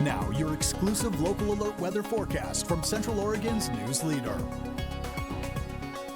Now, your exclusive local alert weather forecast from Central Oregon's news leader.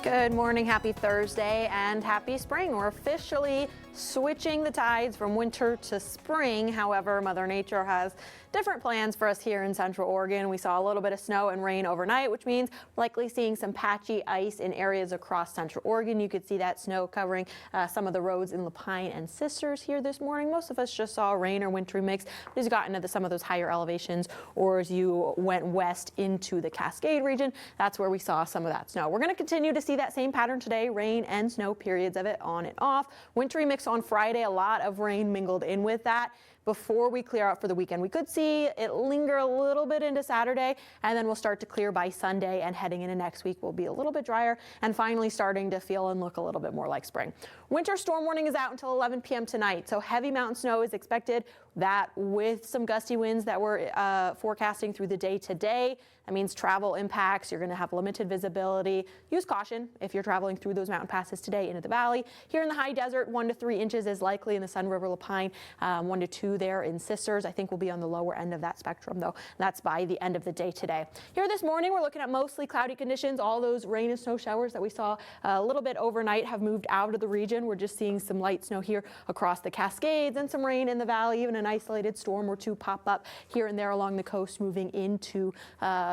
Good morning, happy Thursday and happy spring. We're officially switching the tides from winter to spring. However, Mother Nature has different plans for us here in Central Oregon. We saw a little bit of snow and rain overnight, which means likely seeing some patchy ice in areas across Central Oregon. You could see that snow covering some of the roads in Lapine and Sisters here this morning. Most of us just saw rain or wintry mix. But as you got into some of those higher elevations or as you went west into the Cascade region, that's where we saw some of that snow. We're going to continue to see that same pattern today, rain and snow, periods of it on and off. Wintry mix on Friday, a lot of rain mingled in with that. Before we clear out for the weekend, we could see it linger a little bit into Saturday, and then we'll start to clear by Sunday, and heading into next week will be a little bit drier and finally starting to feel and look a little bit more like spring. Winter storm warning is out until 11 p.m. tonight, so heavy mountain snow is expected. That with some gusty winds that we're forecasting through the day today. That means travel impacts. You're going to have limited visibility. Use caution if you're traveling through those mountain passes today into the valley. Here in the high desert, 1 to 3 inches is likely in the Sun River Lapine, 1 to 2 there in Sisters. I think we'll be on the lower end of that spectrum, though. That's by the end of the day today. Here this morning, we're looking at mostly cloudy conditions. All those rain and snow showers that we saw a little bit overnight have moved out of the region. We're just seeing some light snow here across the Cascades and some rain in the valley, even an isolated storm or two pop up here and there along the coast moving into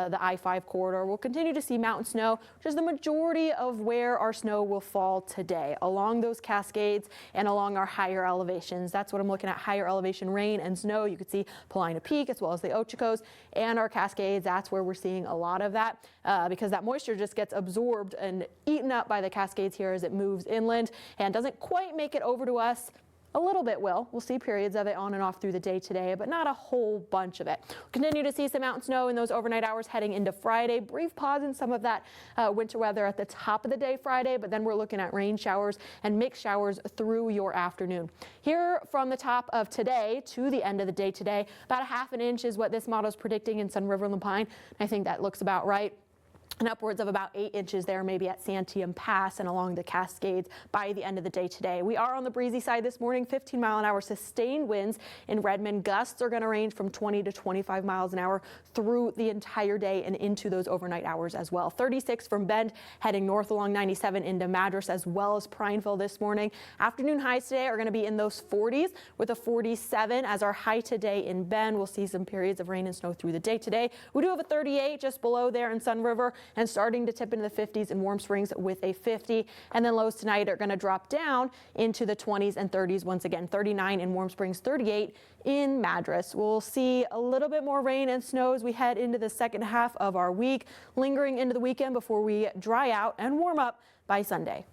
the I-5 corridor. We'll continue to see mountain snow, which is the majority of where our snow will fall today, along those Cascades and along our higher elevations. That's what I'm looking at, higher elevation rain and snow. You could see Paulina Peak as well as the Ochocos and our Cascades. That's where we're seeing a lot of that because that moisture just gets absorbed and eaten up by the Cascades here as it moves inland and doesn't quite make it over to us. A little bit will. We'll see periods of it on and off through the day today, but not a whole bunch of it. We'll continue to see some mountain snow in those overnight hours heading into Friday. Brief pause in some of that winter weather at the top of the day Friday, but then we're looking at rain showers and mixed showers through your afternoon. Here from the top of today to the end of the day today, about a ½ inch is what this model is predicting in Sun River and Lapine. I think that looks about right. And upwards of about 8 inches there, maybe at Santiam Pass and along the Cascades by the end of the day today. We are on the breezy side this morning, 15-mile-an-hour sustained winds in Redmond. Gusts are going to range from 20 to 25 miles an hour through the entire day and into those overnight hours as well. 36 from Bend heading north along 97 into Madras as well as Prineville this morning. Afternoon highs today are going to be in those 40s with a 47 as our high today in Bend. We'll see some periods of rain and snow through the day today. We do have a 38 just below there in Sun River, and starting to tip into the 50s in Warm Springs with a 50. And then lows tonight are going to drop down into the 20s and 30s once again. 39 in Warm Springs, 38 in Madras. We'll see a little bit more rain and snow as we head into the second half of our week, lingering into the weekend before we dry out and warm up by Sunday.